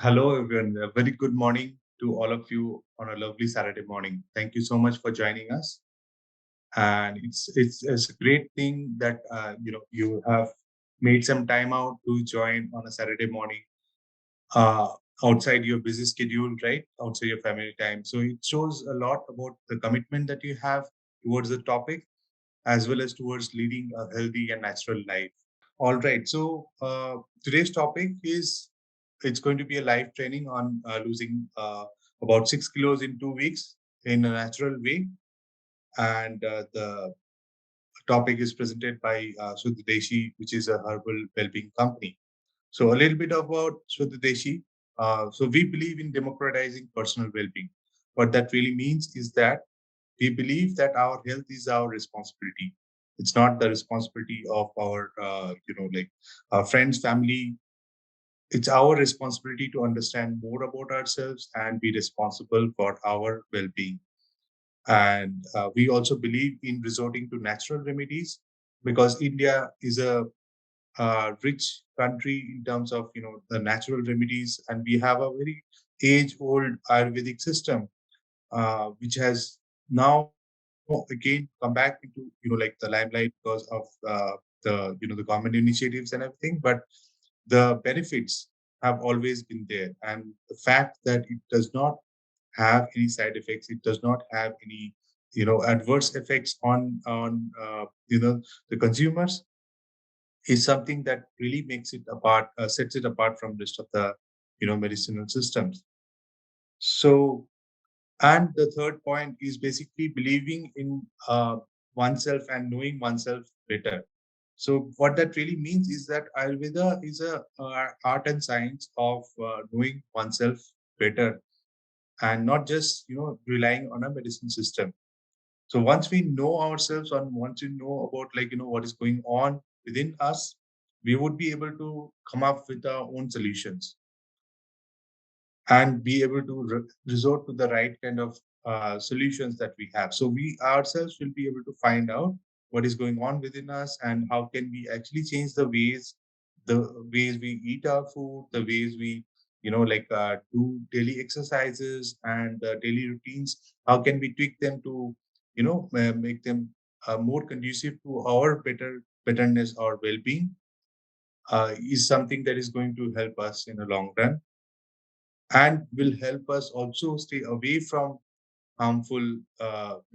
Hello, everyone. A very good morning to all of you on a lovely Saturday morning. Thank you so much for joining us. And it's a great thing that you have made some time out to join on a Saturday morning uh, outside your busy schedule, right? Outside your family time. So it shows a lot about the commitment that you have towards the topic, as well as towards leading a healthy and natural life. All right. So today's topic is it's going to be a live training on losing about 6 kilos in 2 weeks in a natural way. And the topic is presented by Shweta Deshi, which is a herbal well-being company. So a little bit about Shweta Deshi. So we believe in democratizing personal well-being. What that really means is that we believe that our health is our responsibility. It's not the responsibility of our, like our friends, family. It's our responsibility to understand more about ourselves and be responsible for our well-being. And we also believe in resorting to natural remedies because India is a rich country in terms of the natural remedies, and we have a very age-old Ayurvedic system which has now again come back into like the limelight because of the the government initiatives and everything. But the benefits have always been there, and the fact that it does not have any side effects, it does not have any adverse effects on the consumers is something that really makes it apart, sets it apart from rest of the medicinal systems. So, and the third point is basically believing in oneself and knowing oneself better. So what that really means is that Ayurveda is a art and science of knowing oneself better and not just relying on a medicine system. So once we know ourselves and once we know about what is going on within us, we would be able to come up with our own solutions and be able to resort to the right kind of solutions that we have. So we ourselves will be able to find out what is going on within us and how can we actually change the ways we eat our food, the ways we do daily exercises and daily routines. How can we tweak them to make them more conducive to our betterness or well-being is something that is going to help us in the long run and will help us also stay away from harmful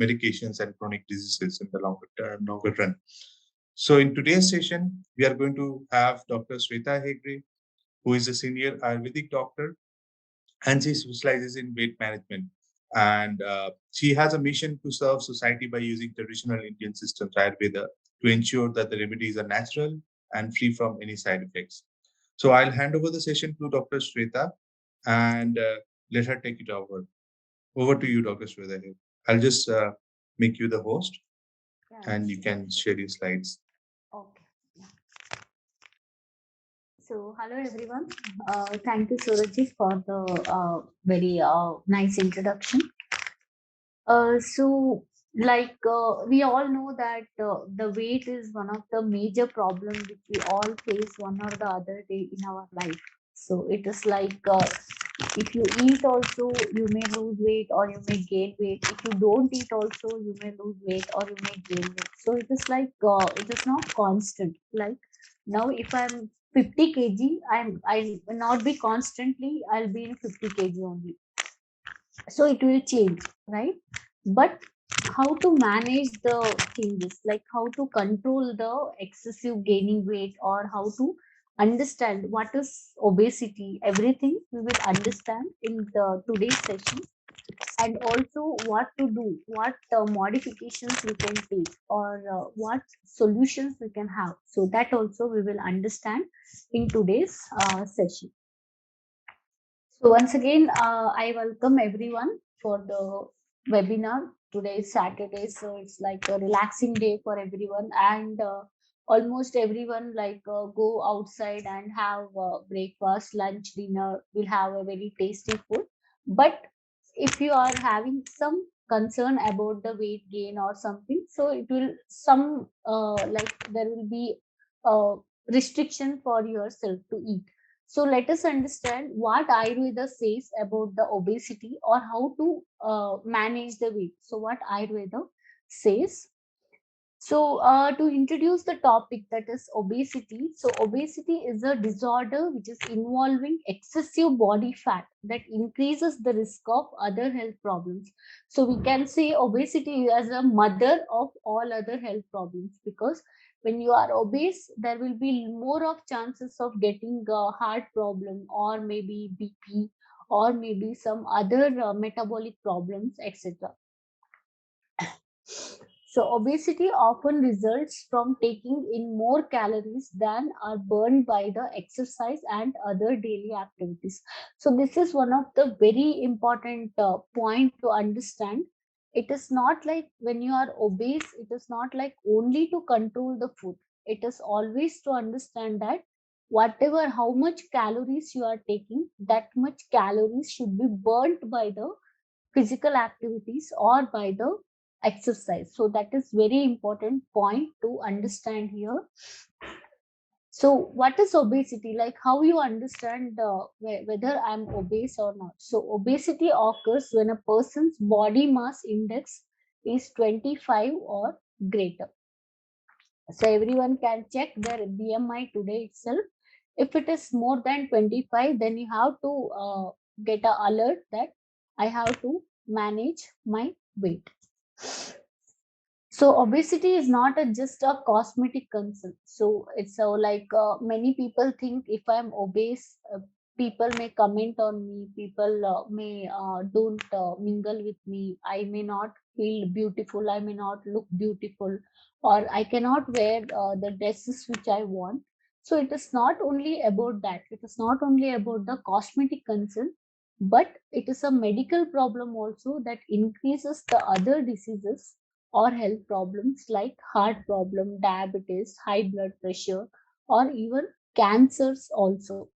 medications and chronic diseases in the longer run. So in today's session, we are going to have Dr. Shweta Hegde, who is a senior Ayurvedic doctor, and she specializes in weight management. And she has a mission to serve society by using traditional Indian systems, Ayurveda, to ensure that the remedies are natural and free from any side effects. So I'll hand over the session to Dr. Shweta and let her take it over. Over to you, Dr. Shweta. I'll just make you the host Yeah, and you sure. can share your slides. Okay. Yeah. So, hello everyone. Thank you, Surajit, for the very nice introduction. We all know that the weight is one of the major problems which we all face one or the other day in our life. So, it is if you eat also, you may lose weight or you may gain weight. If you don't eat also, you may lose weight or you may gain weight. So, it is not constant. Like now, if I'm 50 kg, I will not be constantly, I'll be in 50 kg only. So it will change, right? But how to manage the changes, like how to control the excessive gaining weight, or how to understand what is obesity, everything we will understand in the today's session. And also what to do, what modifications we can take, or what solutions we can have, so that also we will understand in today's session. So once again, I welcome everyone for the webinar. Today is Saturday, so it's like a relaxing day for everyone, and almost everyone go outside and have breakfast, lunch, dinner. Will have a very tasty food. But if you are having some concern about the weight gain or something, so it will there will be uh, restriction for yourself to eat. So let us understand what Ayurveda says about the obesity or how to manage the weight. So what Ayurveda says, so, to introduce the topic, that is obesity. So, obesity is a disorder which is involving excessive body fat that increases the risk of other health problems. So, we can say obesity as a mother of all other health problems, because when you are obese, there will be more of chances of getting a heart problem, or maybe BP, or maybe some other metabolic problems, etc. So, obesity often results from taking in more calories than are burned by the exercise and other daily activities. So, this is one of the very important point to understand. It is not like when you are obese, it is not like only to control the food. It is always to understand that whatever, how much calories you are taking, that much calories should be burnt by the physical activities or by the exercise. So that is very important point to understand here. So what is obesity? Like, how you understand whether I'm obese or not? So obesity occurs when a person's body mass index is 25 or greater. So everyone can check their BMI today itself. If it is more than 25, then you have to get a alert that I have to manage my weight. So obesity is not just a cosmetic concern. So it's like many people think if I'm obese, people may comment on me. People may don't mingle with me. I may not feel beautiful. I may not look beautiful, or I cannot wear the dresses which I want. So it is not only about that. It is not only about the cosmetic concern, but it is a medical problem also that increases the other diseases or health problems like heart problem, diabetes, high blood pressure, or even cancers also.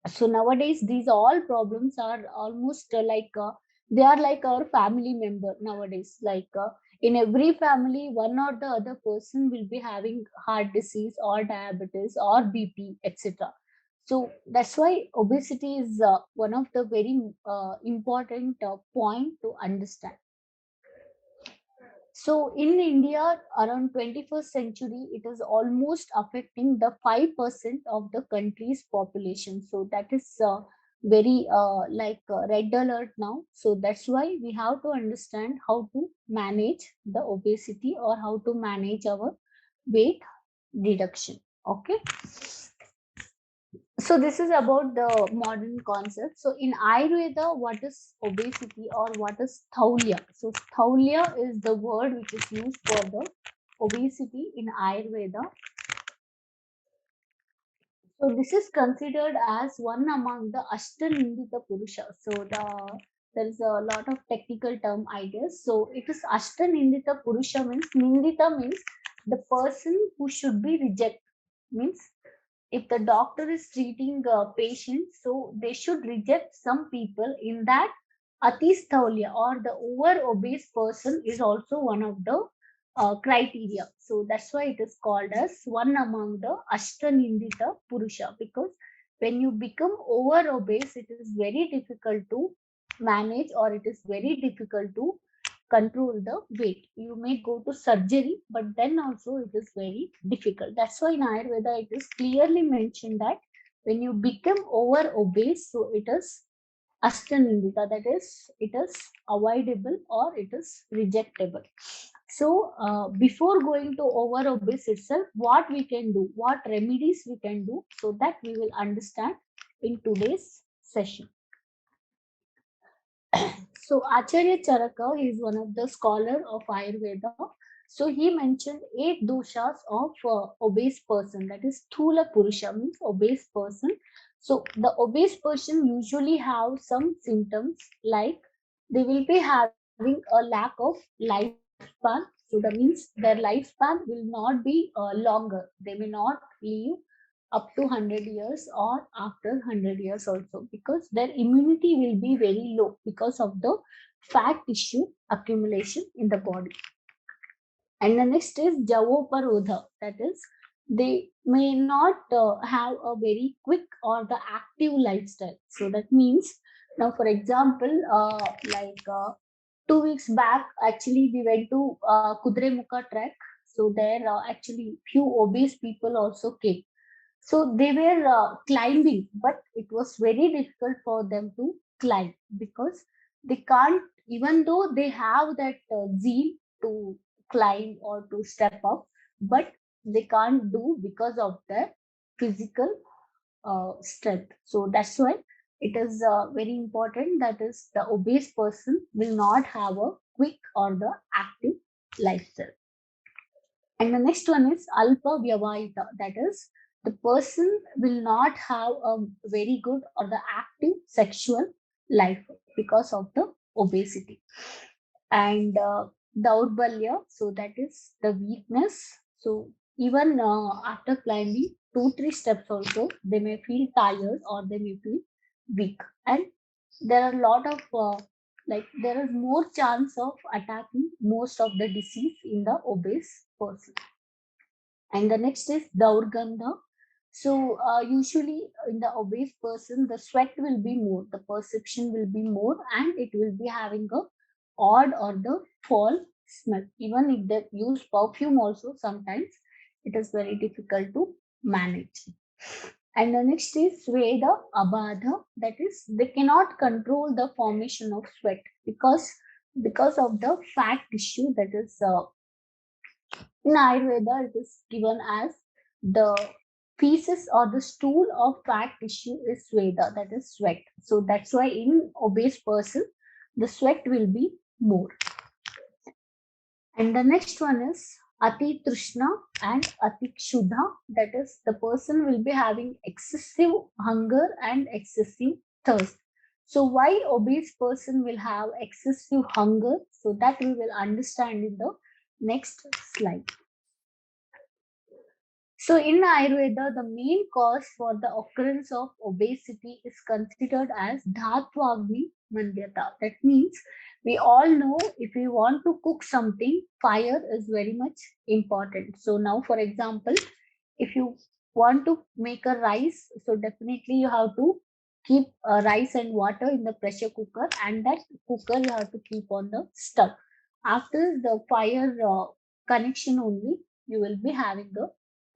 So nowadays, these all problems are almost they are like our family member nowadays. Like in every family, one or the other person will be having heart disease or diabetes or BP, etc. So that's why obesity is one of the very important point to understand. So in India, around 21st century, it is almost affecting the 5% of the country's population. So that is very red alert now. So that's why we have to understand how to manage the obesity or how to manage our weight reduction. Okay. So this is about the modern concept. So in Ayurveda, what is obesity or what is thaulya? So thaulya is the word which is used for the obesity in Ayurveda. So this is considered as one among the Ashtanindita Purusha. So there is a lot of technical term, I guess. So it is Ashtanindita Purusha means Nindita means the person who should be rejected, means if the doctor is treating a patient, so they should reject some people in that atisthaulia or the over obese person is also one of the criteria. So that's why it is called as one among the Ashtanindita Purusha, because when you become over obese, it is very difficult to manage or it is very difficult to control the weight. You may go to surgery, but then also it is very difficult. That's why in Ayurveda it is clearly mentioned that when you become over obese, so it is Ashtanindita, that is, it is avoidable or it is rejectable. So, before going to over obese itself, what we can do, what remedies we can do, so that we will understand in today's session. So Acharya Charaka is one of the scholar of Ayurveda. So he mentioned 8 doshas of obese person, that is Thula Purusha means obese person. So the obese person usually have some symptoms like they will be having a lack of lifespan. So that means their lifespan will not be longer. They may not live up to 100 years or after 100 years also, because their immunity will be very low because of the fat tissue accumulation in the body. And the next is Javoparodha, that is they may not have a very quick or the active lifestyle. So that means, now for example, 2 weeks back, actually we went to Kudremukha trek. So there actually few obese people also came. So they were climbing, but it was very difficult for them to climb because they can't, even though they have that zeal to climb or to step up, but they can't do because of their physical strength. So that's why it is very important that is the obese person will not have a quick or the active lifestyle. And the next one is alpa vyavahita. That is, the person will not have a very good or the active sexual life because of the obesity. And daurbalya, so that is the weakness. So even after climbing 2-3 steps also, they may feel tired or they may feel weak. And there are a lot of there is more chance of attacking most of the disease in the obese person. And the next is Daurgandha. So usually in the obese person, the sweat will be more, the perception will be more, and it will be having a odd or the foul smell. Even if they use perfume, also sometimes it is very difficult to manage. And the next is Sveda Abadha. That is, they cannot control the formation of sweat because of the fat tissue that is in Ayurveda, it is given as the feces or the stool of fat tissue is Sveda, that is sweat. So that's why in obese person, the sweat will be more. And the next one is Ati Trishna and Ati Kshuddha. That is, the person will be having excessive hunger and excessive thirst. So why obese person will have excessive hunger? So that we will understand in the next slide. So, in Ayurveda, the main cause for the occurrence of obesity is considered as Dhatvagni Mandyata. That means we all know if we want to cook something, fire is very much important. So, now for example, if you want to make a rice, so definitely you have to keep rice and water in the pressure cooker, and that cooker you have to keep on the stove. After the fire connection only, you will be having the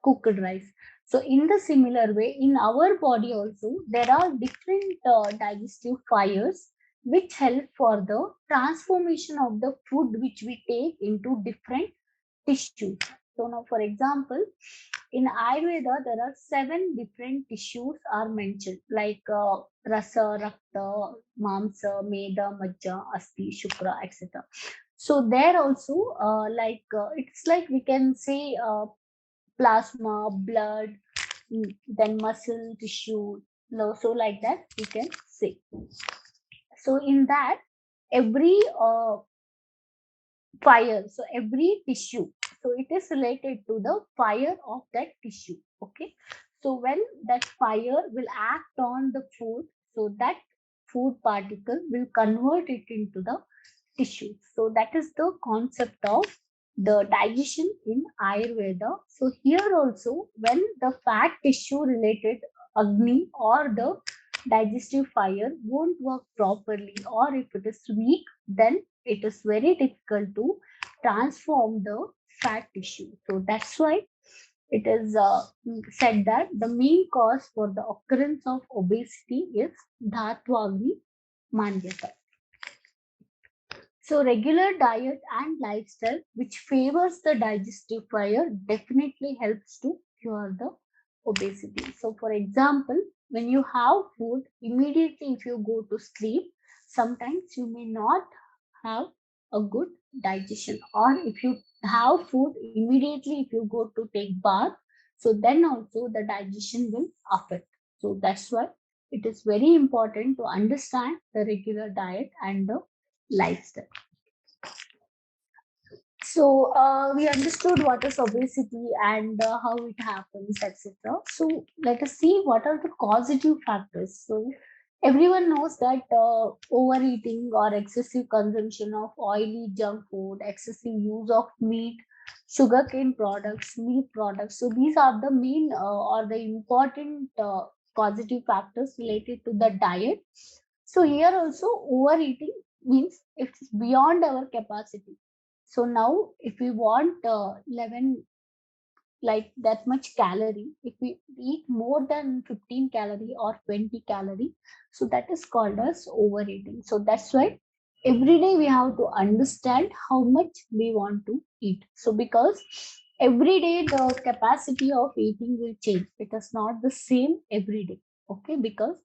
cooked rice. So in the similar way, in our body also, there are different digestive fires which help for the transformation of the food which we take into different tissues. So now, for example, in Ayurveda, there are 7 different tissues are mentioned like rasa, rakta, mamsa, meda, majja, asti, shukra, etc. So there also, it's like we can say plasma, blood, then muscle, tissue, so like that we can say. So in that, every fire, so every tissue, so it is related to the fire of that tissue. Okay, so when that fire will act on the food, so that food particle will convert it into the tissue. So that is the concept of the digestion in Ayurveda. So here also, when the fat tissue related Agni or the digestive fire won't work properly, or if it is weak, then it is very difficult to transform the fat tissue. So that's why it is said that the main cause for the occurrence of obesity is Dhatvagni Mandyata. So, regular diet and lifestyle, which favors the digestive fire, definitely helps to cure the obesity. So, for example, when you have food, immediately if you go to sleep, sometimes you may not have a good digestion. Or if you have food, immediately if you go to take bath, so then also the digestion will affect. So, that's why it is very important to understand the regular diet and the lifestyle. So we understood what is obesity and how it happens, etc. So let us see what are the causative factors. So everyone knows that overeating or excessive consumption of oily junk food, excessive use of meat, sugarcane products, milk products. So these are the main or the important causative factors related to the diet. So here also overeating means it's beyond our capacity. So now if we want 11 like that much calorie, if we eat more than 15 calorie or 20 calorie, so that is called as overeating. So that's why every day we have to understand how much we want to eat. So because every day the capacity of eating will change, it is not the same every day. Okay, because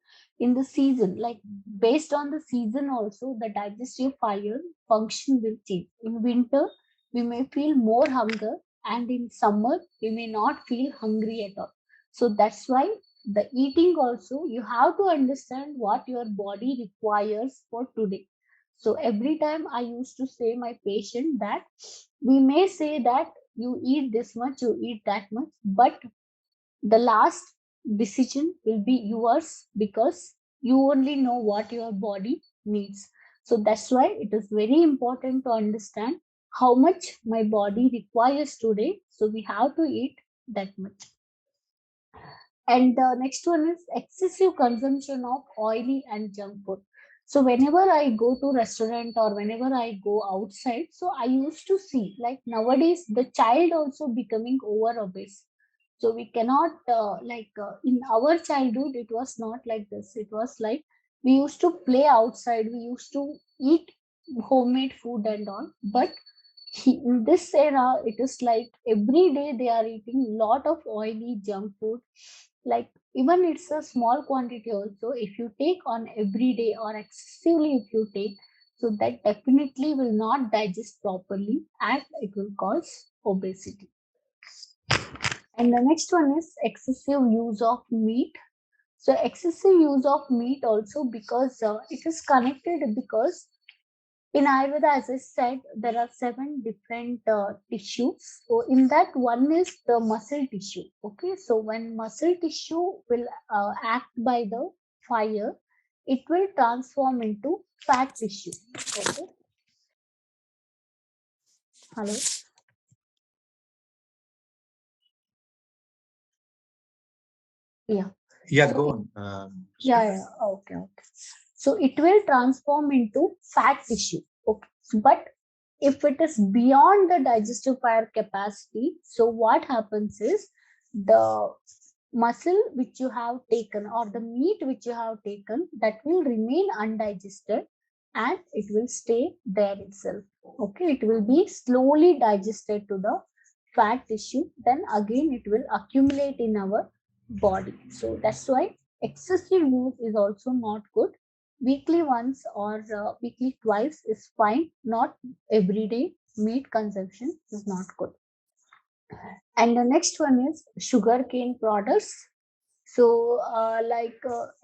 in the season, like based on the season also, the digestive fire function will change. In winter we may feel more hunger, and in summer we may not feel hungry at all. So that's why the eating also, you have to understand what your body requires for today. So every time I used to say my patient that we may say that you eat this much, you eat that much, but the last decision will be yours, because you only know what your body needs. So that's why it is very important to understand how much my body requires today. So we have to eat that much. And the next one is excessive consumption of oily and junk food. So whenever I go to restaurant or whenever I go outside, so I used to see like nowadays the child also becoming over obese. So we cannot in our childhood it was not like this. It was like we used to play outside, we used to eat homemade food and all. But in this era, it is like every day they are eating lot of oily junk food. Like even it's a small quantity also. If you take on every day or excessively if you take, so that definitely will not digest properly and it will cause obesity. And the next one is excessive use of meat. So excessive use of meat also, because it is connected, because in Ayurveda, as I said, there are seven different tissues. So in that one is the muscle tissue. Okay, so when muscle tissue will act by the fire, it will transform into fat tissue. Okay, hello. Yeah. Yeah, So go it, on, yeah, Shweta. yeah. Okay, okay. So it will transform into fat tissue. Okay, but if it is beyond the digestive fire capacity, so what happens is the muscle which you have taken or the meat which you have taken, that will remain undigested and it will stay there itself. Okay, it will be slowly digested to the fat tissue, then again it will accumulate in our body. So that's why excessive use is also not good. Weekly once or weekly twice is fine, not every day. Meat consumption is not good. And the next one is sugarcane products. So,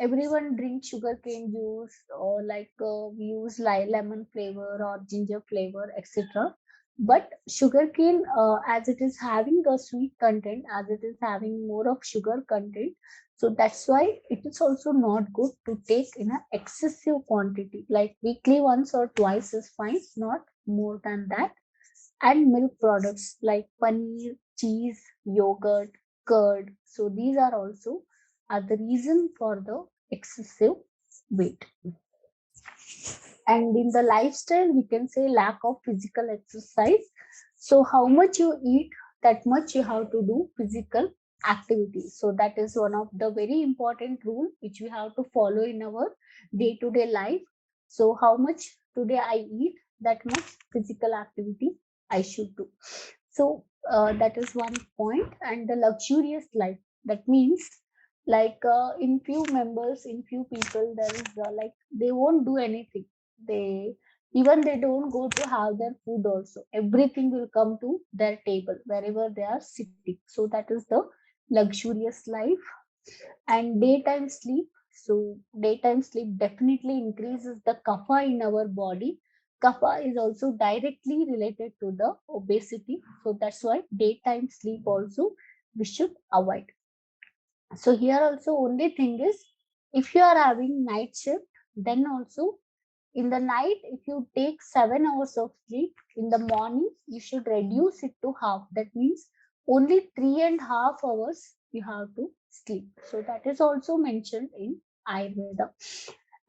everyone drinks sugarcane juice, or we use lemon flavor or ginger flavor, etc. But sugarcane, as it is having a sweet content, as it is having more of sugar content, so that's why it is also not good to take in an excessive quantity. Like weekly once or twice is fine, not more than that. And milk products like paneer, cheese, yogurt, curd. So these are also are the reason for the excessive weight. And in the lifestyle, we can say lack of physical exercise. So how much you eat, that much you have to do physical activity. So that is one of the very important rule which we have to follow in our day-to-day life. So how much today I eat, that much physical activity I should do. So that is one point. And the luxurious life, that means in few members, in few people, there is they won't do anything. They even they don't go to have their food also, everything will come to their table wherever they are sitting. So that is the luxurious life. And daytime sleep. So daytime sleep definitely increases the kapha in our body. Kapha is also directly related to the obesity. So that's why daytime sleep also we should avoid. So here also only thing is, if you are having night shift, then also in the night, if you take 7 hours of sleep, in the morning, you should reduce it to half. That means only 3.5 hours you have to sleep. So that is also mentioned in Ayurveda.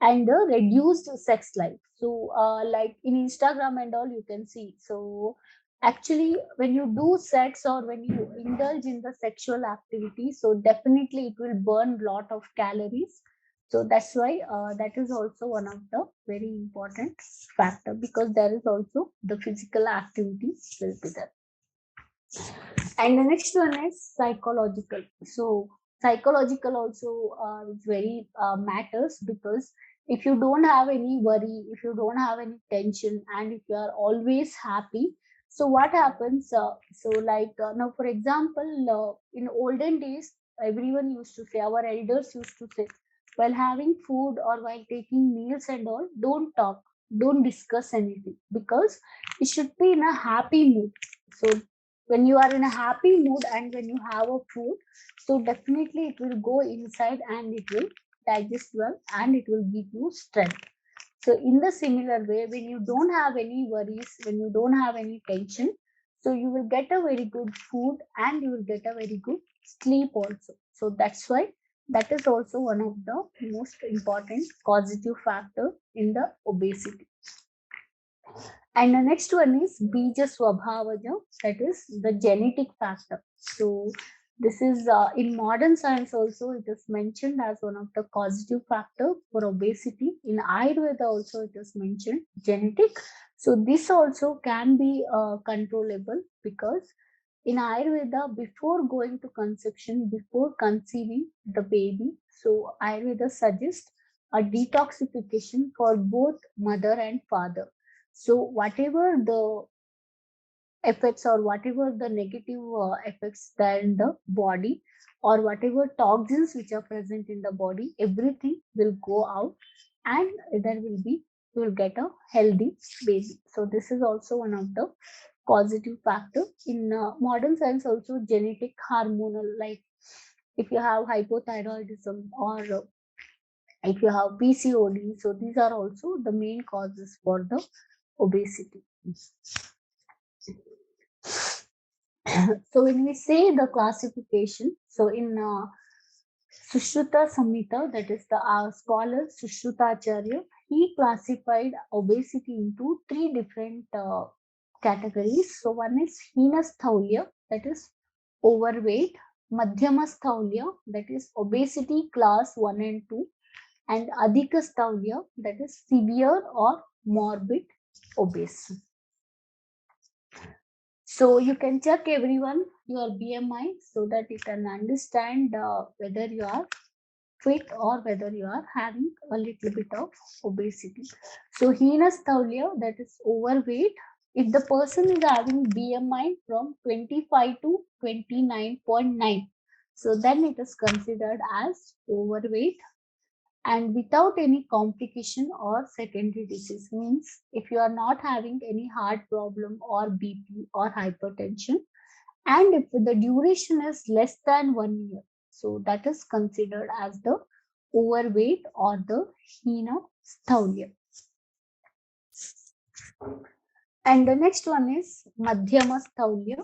And the reduced sex life. So, like in Instagram and all, you can see. So, actually, when you do sex or when you indulge in the sexual activity, so definitely it will burn lot of calories. So that's why that is also one of the very important factor, because there is also the physical activity will be there. And the next one is psychological. So psychological also is very matters, because if you don't have any worry, if you don't have any tension, and if you are always happy, so what happens, so like now for example, in olden days, everyone used to say, our elders used to say, while having food or while taking meals and all, don't talk, don't discuss anything, because it should be in a happy mood. So when you are in a happy mood and when you have a food, so definitely it will go inside and it will digest well and it will give you strength. So in the similar way, when you don't have any worries, when you don't have any tension, so you will get a very good food and you will get a very good sleep also. So that's why that is also one of the most important causative factor in the obesity. And the next one is Bija Swabhavaja, that is the genetic factor. So this is in modern science also it is mentioned as one of the causative factor for obesity. In Ayurveda also it is mentioned genetic. So this also can be controllable, because in Ayurveda, before going to conception, before conceiving the baby, so Ayurveda suggests a detoxification for both mother and father. So whatever the effects or whatever the negative effects there in the body, or whatever toxins which are present in the body, everything will go out, and there will be, you will get a healthy baby. So this is also one of the causative factor. In modern science also, genetic hormonal, like if you have hypothyroidism or if you have PCOD, so these are also the main causes for the obesity. So when we say the classification, so in Sushruta Samhita, that is the scholar Sushrutacharya, he classified obesity into three different categories. So one is Heenasthaulya, that is overweight; Madhyamasthaulya, that is obesity class 1 and 2; and Adhikasthaulya, that is severe or morbid obese. So you can check everyone your BMI so that you can understand whether you are fit or whether you are having a little bit of obesity. So Heenasthaulya, that is overweight. If the person is having BMI from 25 to 29.9, so then it is considered as overweight and without any complication or secondary disease. Means if you are not having any heart problem or BP or hypertension, and if the duration is less than 1 year, so that is considered as the overweight or the heenasthaulya. And the next one is madhyamasthaulya.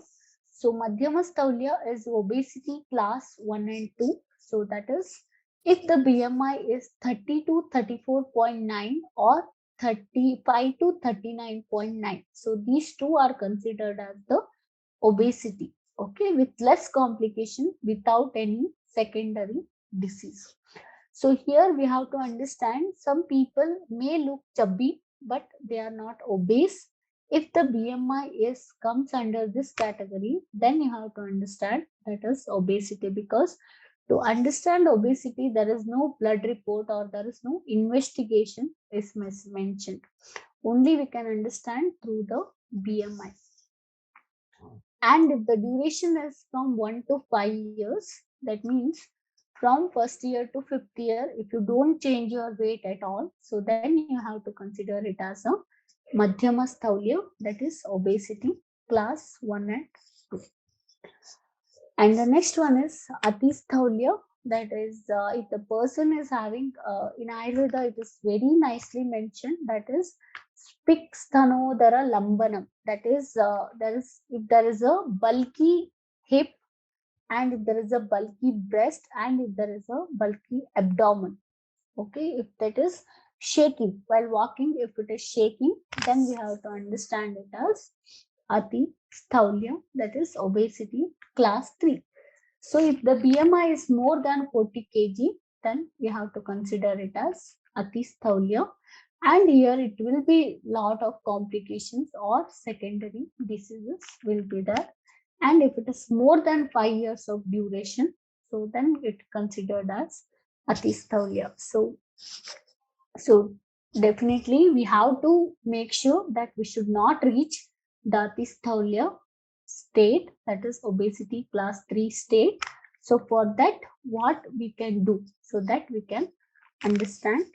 So madhyamasthaulya is obesity class 1 and 2. So that is if the BMI is 30 to 34.9 or 35 to 39.9. So these two are considered as the obesity, okay, with less complication, without any secondary disease. So here we have to understand, some people may look chubby but they are not obese. If the BMI is comes under this category, then you have to understand that is obesity, because to understand obesity there is no blood report or there is no investigation is mentioned. Only we can understand through the BMI. And if the duration is from 1 to 5 years, that means from first year to fifth year, if you don't change your weight at all, so then you have to consider it as a madhyamasthaulya, that is obesity class 1 and 2. And the next one is atisthaulya, That is, if the person is having, in Ayurveda, it is very nicely mentioned. That is, Spiksthanodara Lambanam. That is, if there is a bulky hip, and if there is a bulky breast, and if there is a bulky abdomen. Okay, if that is shaking while walking, if it is shaking, then we have to understand it as Ati Sthaulya, that is obesity class 3. So if the BMI is more than 40 kg, then we have to consider it as Atisthaulia. And here it will be lot of complications or secondary diseases will be there. And if it is more than 5 years of duration, so then it considered as Atisthaulia. So definitely we have to make sure that we should not reach the Atisthaulia state, that is obesity class 3 state. So for that, what we can do so that we can understand.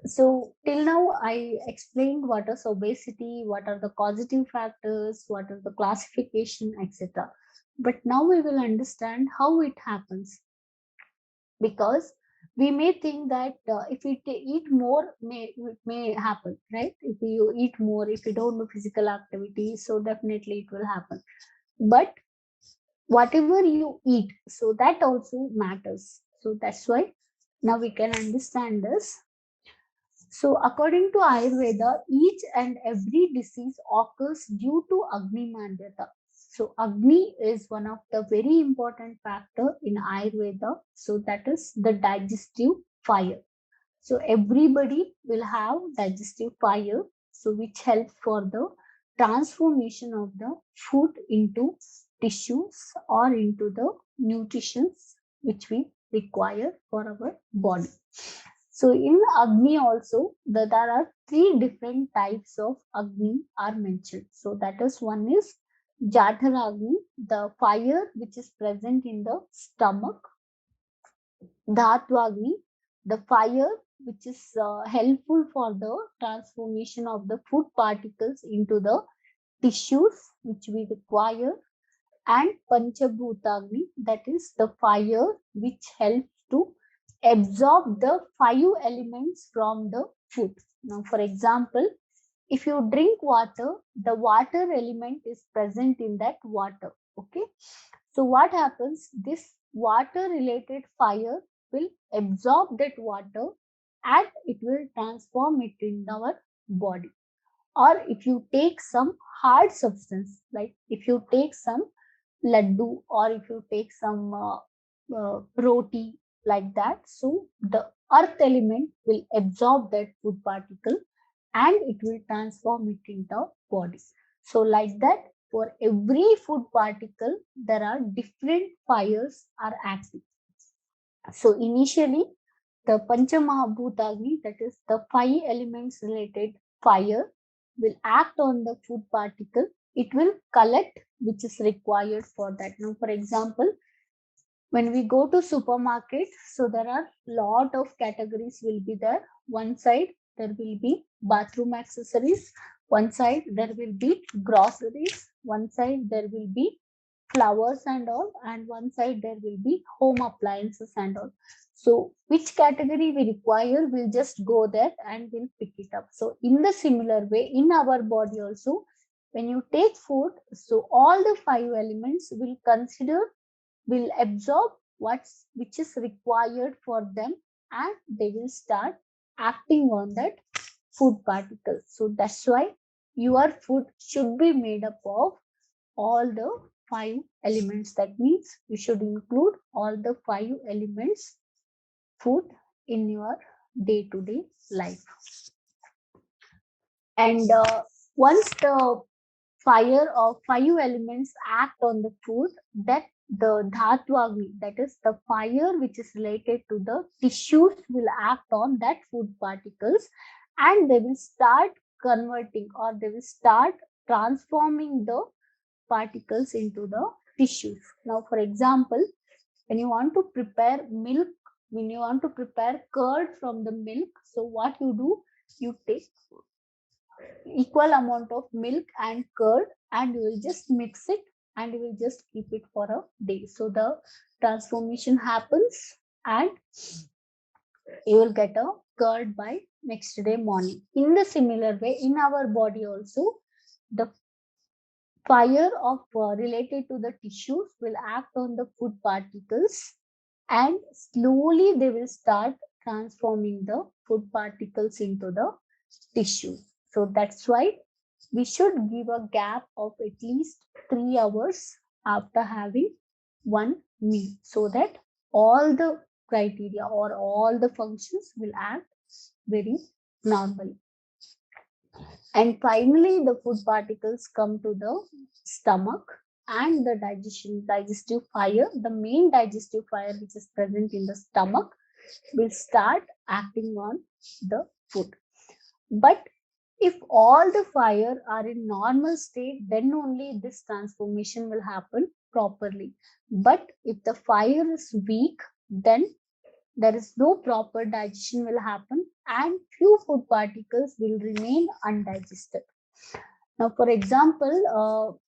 So till now I explained what is obesity, what are the causative factors, what are the classification, etc. But now we will understand how it happens, because we may think that if we eat more, it may happen, right? If you eat more, if you don't do physical activity, so definitely it will happen. But whatever you eat, so that also matters. So that's why now we can understand this. So according to Ayurveda, each and every disease occurs due to Agni Mandyata. So Agni is one of the very important factor in Ayurveda. So that is the digestive fire. So everybody will have digestive fire, so which helps for the transformation of the food into tissues or into the nutritions which we require for our body. So in Agni also, there are three different types of Agni are mentioned. So that is, one is Jatara Agni, the fire which is present in the stomach. Dhatvagni, the fire which is helpful for the transformation of the food particles into the tissues which we require, and Panchabhutagni, that is the fire which helps to absorb the five elements from the food. Now, for example, if you drink water, the water element is present in that water. Okay, so what happens? This water related fire will absorb that water and it will transform it in our body. Or if you take some hard substance, like if you take some laddu, or if you take some roti, like that, so the earth element will absorb that food particle and it will transform it into body. So like that, for every food particle, there are different fires are active. So initially, the Panchamahabhutagni, that is the five elements related fire, will act on the food particle. It will collect which is required for that. Now, for example, when we go to supermarket, so there are lot of categories will be there. One side there will be bathroom accessories, one side there will be groceries, one side there will be flowers and all, and one side there will be home appliances and all. So which category we require, we'll just go there and we'll pick it up. So in the similar way, in our body also, when you take food, so all the five elements will consider, will absorb what's which is required for them, and they will start acting on that food particle. So that's why your food should be made up of all the five elements. That means you should include all the five elements food in your day-to-day life. And once the fire or five elements act on the food, that the dhatwagni, that is the fire which is related to the tissues, will act on that food particles, and they will start converting, or they will start transforming the particles into the tissues. Now, for example, when you want to prepare milk, when you want to prepare curd from the milk, so what you do, you take equal amount of milk and curd, and you will just mix it and you will just keep it for a day. So the transformation happens, and you will get a curd by next day morning. In the similar way, in our body also, the fire of related to the tissues will act on the food particles, and slowly they will start transforming the food particles into the tissue. So that's why we should give a gap of at least 3 hours after having one meal, so that all the criteria or all the functions will act very normally. And finally, the food particles come to the stomach, and the digestive fire, the main digestive fire which is present in the stomach, will start acting on the food. But if all the fire are in normal state, then only this transformation will happen properly. But if the fire is weak, then there is no proper digestion will happen, and few food particles will remain undigested. Now, for example,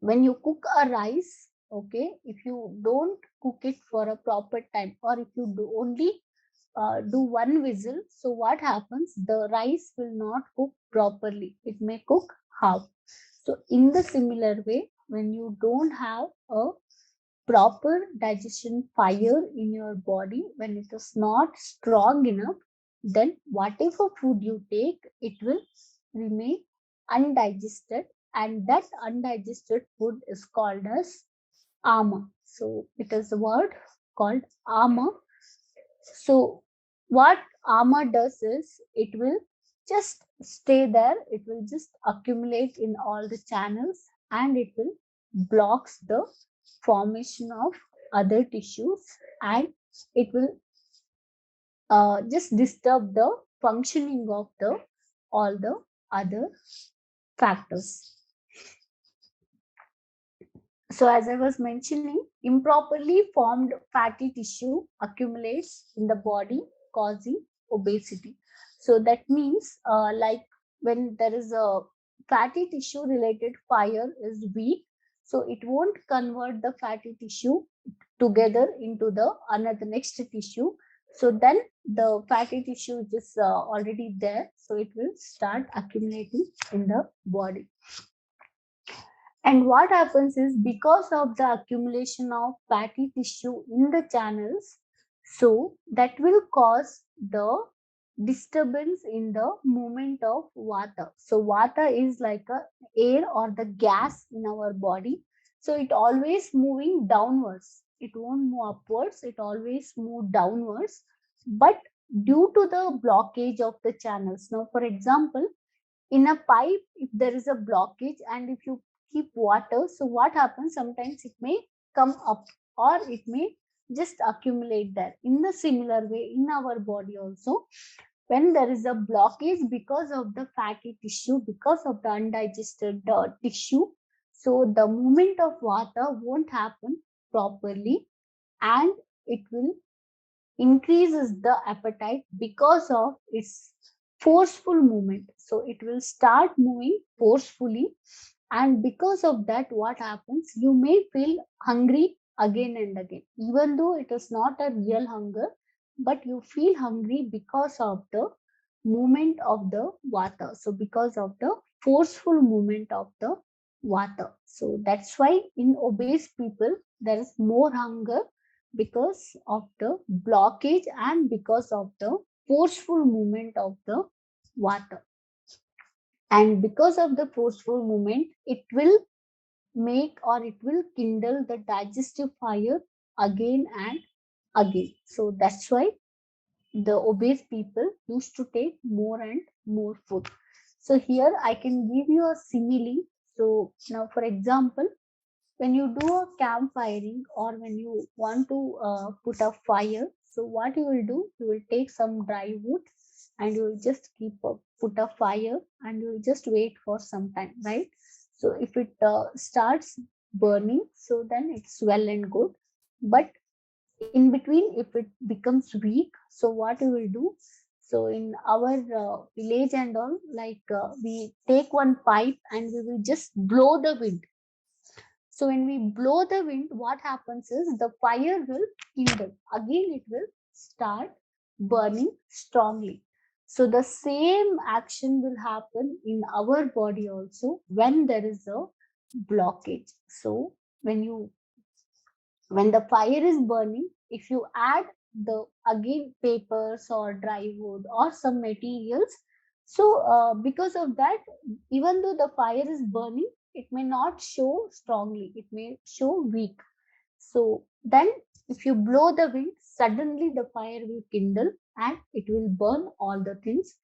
when you cook a rice, okay, if you don't cook it for a proper time, or if you do only do one whistle, so what happens? The rice will not cook properly. It may cook half. So, in the similar way, when you don't have a proper digestion fire in your body, when it is not strong enough, then whatever food you take, it will remain undigested, and that undigested food is called as ama. So it is a word called ama. So what ama does is it will just stay there, it will just accumulate in all the channels, and it will blocks the formation of other tissues, and it will just disturb the functioning of the all the other factors. So, as I was mentioning, improperly formed fatty tissue accumulates in the body, causing obesity. So, that means, like when there is a fatty tissue related fire is weak, so it won't convert the fatty tissue together into the another next tissue. So then the fatty tissue is already there, so it will start accumulating in the body. And what happens is, because of the accumulation of fatty tissue in the channels, so that will cause the disturbance in the movement of vata. So vata is like a air or the gas in our body. So it always moving downwards. It won't move upwards. It always move downwards. But due to the blockage of the channels. Now, for example, in a pipe, if there is a blockage and if you keep water, so what happens? Sometimes it may come up, or it may just accumulate there. In the similar way, in our body also, when there is a blockage because of the fatty tissue, because of the undigested tissue, so the movement of water won't happen properly, and it will increases the appetite because of its forceful movement. So it will start moving forcefully, and because of that, what happens? You may feel hungry again and again, even though it is not a real hunger, but you feel hungry because of the movement of the water. So because of the forceful movement of the water. So that's why in obese people there is more hunger, because of the blockage and because of the forceful movement of the water. And because of the forceful movement, it will make or it will kindle the digestive fire again and again. So that's why the obese people used to take more and more food. So here I can give you a simile. So now, for example, when you do a campfiring, or when you want to put a fire, so what you will do? You will take some dry wood, and you will just put a fire, and you will just wait for some time, right? So if it starts burning, so then it's well and good. But in between, if it becomes weak, so what we will do? So in our village and all, like we take one pipe and we will just blow the wind. So when we blow the wind, what happens is the fire will kindle. Again, it will start burning strongly. So the same action will happen in our body also when there is a blockage. So when you when the fire is burning, if you add the again papers or dry wood or some materials, so because of that, even though the fire is burning, it may not show strongly, it may show weak. So then, if you blow the wind, suddenly the fire will kindle and it will burn all the things.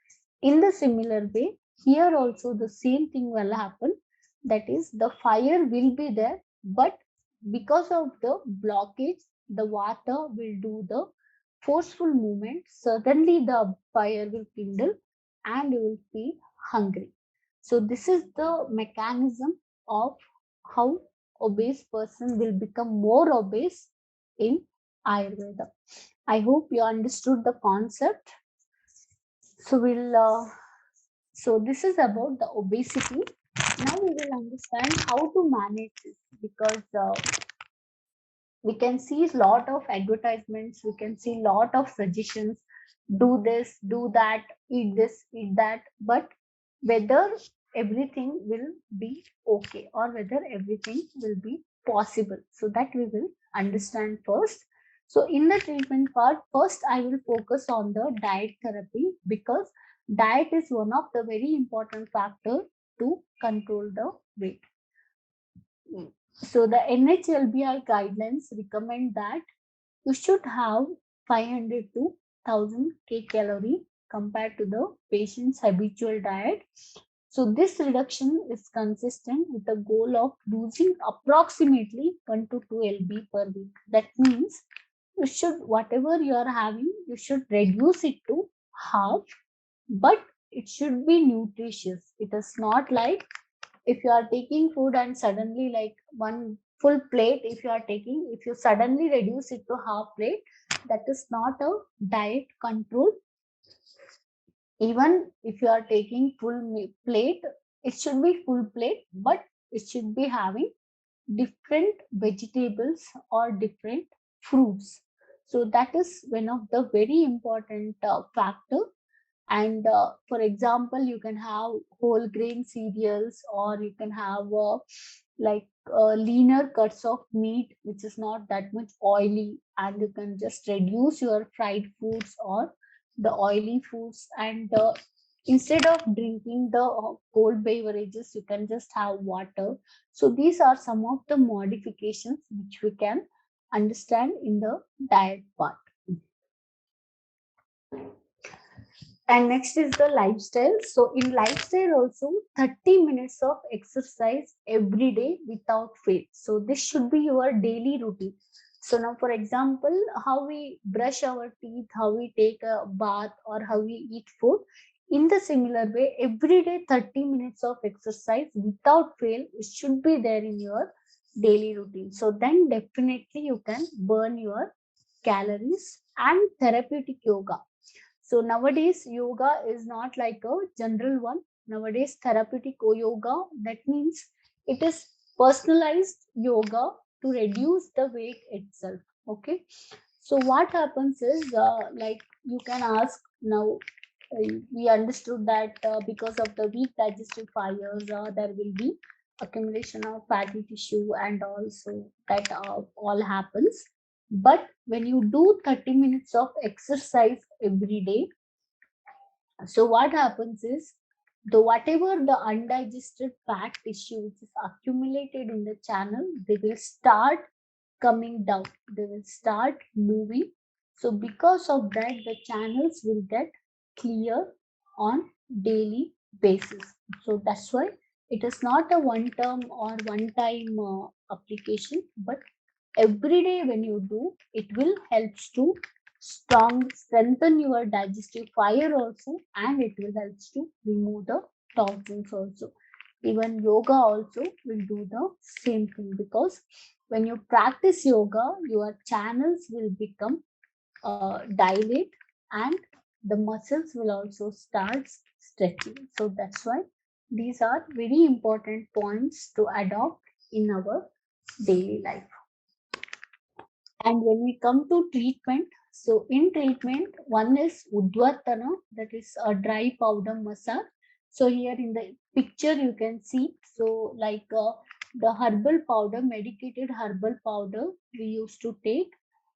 In the similar way, here also the same thing will happen. That is, the fire will be there, but because of the blockage, the water will do the forceful movement. Suddenly, the fire will kindle and you will feel hungry. So, this is the mechanism of how obese person will become more obese in Ayurveda. I hope you understood the concept. So so this is about the obesity. Now we will understand how to manage this, because we can see a lot of advertisements, we can see a lot of suggestions, do this, do that, eat that, but whether everything will be okay or whether everything will be possible, so that we will understand first. So in the treatment part, first I will focus on the diet therapy, because diet is one of the very important factor to control the weight. So the NHLBI guidelines recommend that you should have 500 to 1000 kcal compared to the patient's habitual diet. So this reduction is consistent with the goal of losing approximately 1 to 2 lb per week. That means you should, whatever you are having, you should reduce it to half, but it should be nutritious. It is not like if you are taking food and suddenly, like one full plate, if you are taking, if you suddenly reduce it to half plate, that is not a diet control. Even if you are taking full plate, it should be full plate, but it should be having different vegetables or different fruits. So that is one of the very important factor. And for example, you can have whole grain cereals, or you can have like leaner cuts of meat which is not that much oily, and you can just reduce your fried foods or the oily foods. And instead of drinking the cold beverages, you can just have water. So these are some of the modifications which we can understand in the diet part. And next is the lifestyle. So in lifestyle also, 30 minutes of exercise every day without fail. So this should be your daily routine. So now, for example, how we brush our teeth, how we take a bath, or how we eat food. In the similar way, every day 30 minutes of exercise without fail, it should be there in your daily routine. So then definitely you can burn your calories. And therapeutic yoga. So nowadays, yoga is not like a general one. Nowadays, therapeutic yoga, that means it is personalized yoga to reduce the weight itself. Okay. So what happens is, like you can ask now, we understood that because of the weak digestive fibers, there will be accumulation of fatty tissue, and also that all happens. But when you do 30 minutes of exercise every day, so what happens is, the whatever the undigested fat tissue which is accumulated in the channel, they will start coming down. They will start moving. So because of that, the channels will get clear on daily basis. So that's why it is not a one term or one time application, but every day when you do, it will helps to strengthen your digestive fire also, and it will helps to remove the toxins also. Even yoga also will do the same thing, because when you practice yoga, your channels will become dilate, and the muscles will also start stretching. So that's why these are very important points to adopt in our daily life. And when we come to treatment, so in treatment, one is Udvartana, that is a dry powder massage. So here in the picture you can see, so like the herbal powder, medicated herbal powder we used to take,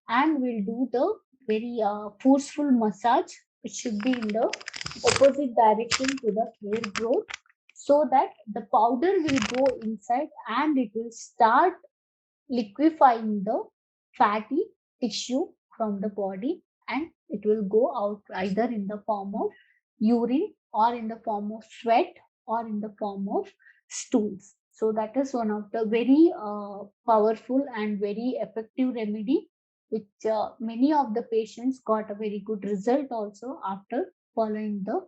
and we'll do the very forceful massage. It should be in the opposite direction to the hair growth, so that the powder will go inside and it will start liquefying the fatty tissue from the body, and it will go out either in the form of urine or in the form of sweat or in the form of stools. So that is one of the very powerful and very effective remedy which many of the patients got a very good result also after following the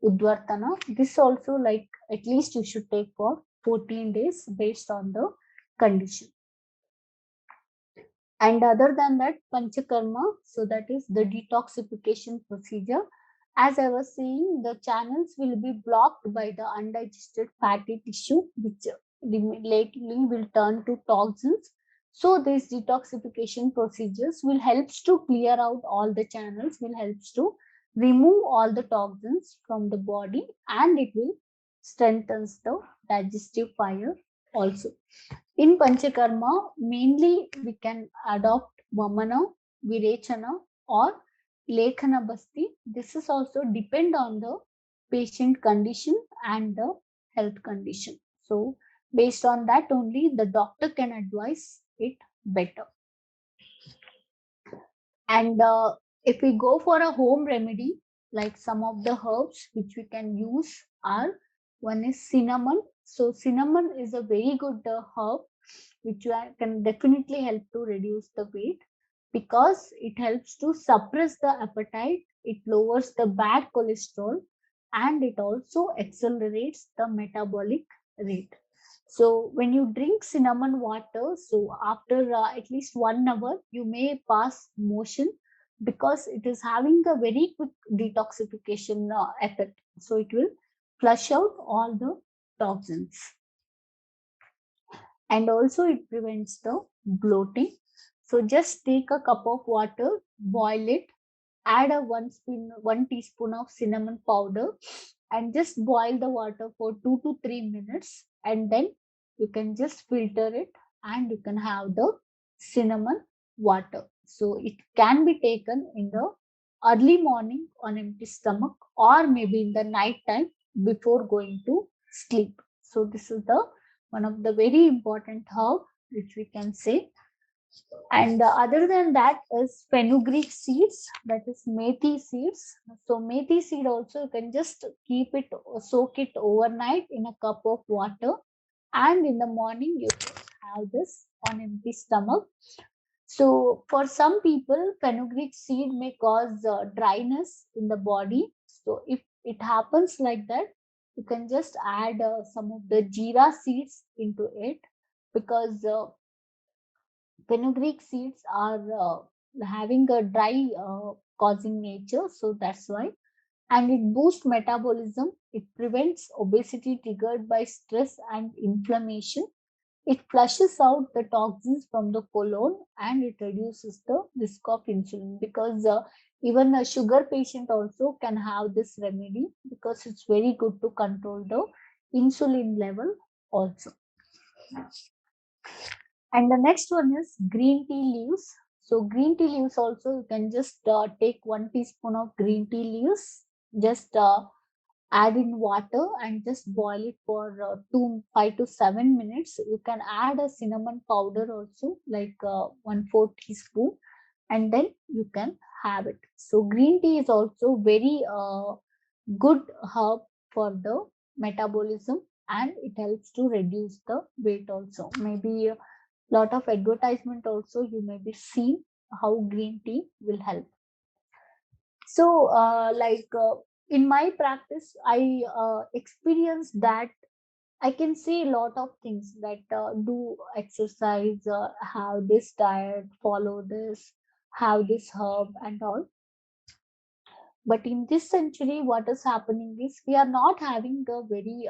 Udvartana. This also, like, at least you should take for 14 days based on the condition. And other than that, Panchakarma, so that is the detoxification procedure. As I was saying, the channels will be blocked by the undigested fatty tissue, which lately will turn to toxins. So these detoxification procedures will helps to clear out all the channels, will helps to remove all the toxins from the body, and it will strengthens the digestive fire also. In Panchakarma, mainly we can adopt Vamana, Virechana, or Lekhana Basti. This is also depend on the patient condition and the health condition. So, based on that only, the doctor can advise it better. And if we go for a home remedy, like some of the herbs which we can use are, one is cinnamon. So, cinnamon is a very good herb which can definitely help to reduce the weight because it helps to suppress the appetite, it lowers the bad cholesterol, and it also accelerates the metabolic rate. So when you drink cinnamon water, so after at least 1 hour, you may pass motion because it is having a very quick detoxification effect. So it will flush out all the toxins, and also it prevents the bloating. So just take a cup of water, boil it, add a one teaspoon of cinnamon powder, and just boil the water for 2 to 3 minutes, and then you can just filter it and you can have the cinnamon water. So it can be taken in the early morning on empty stomach, or maybe in the night time before going to sleep. So this is the one of the very important herb which we can say. And other than that is fenugreek seeds, that is methi seeds. So methi seed also you can just keep it, soak it overnight in a cup of water, and in the morning you have this on empty stomach. So for some people, fenugreek seed may cause dryness in the body. So if it happens like that, you can just add some of the jeera seeds into it, because fenugreek seeds are having a dry causing nature, so that's why. And it boosts metabolism, it prevents obesity triggered by stress and inflammation, it flushes out the toxins from the colon, and it reduces the risk of insulin, because even a sugar patient also can have this remedy because it's very good to control the insulin level also. And the next one is green tea leaves. So green tea leaves also you can just take 1 teaspoon of green tea leaves, just add in water and just boil it for 5 to 7 minutes. You can add a cinnamon powder also, like 1/4 teaspoon, and then you can have it. So green tea is also very good herb for the metabolism, and it helps to reduce the weight also. Maybe lot of advertisement also you may be seen how green tea will help. So in my practice I experienced that I can say a lot of things, that do exercise, have this diet, follow this, have this herb and all. But in this century, what is happening is we are not having a very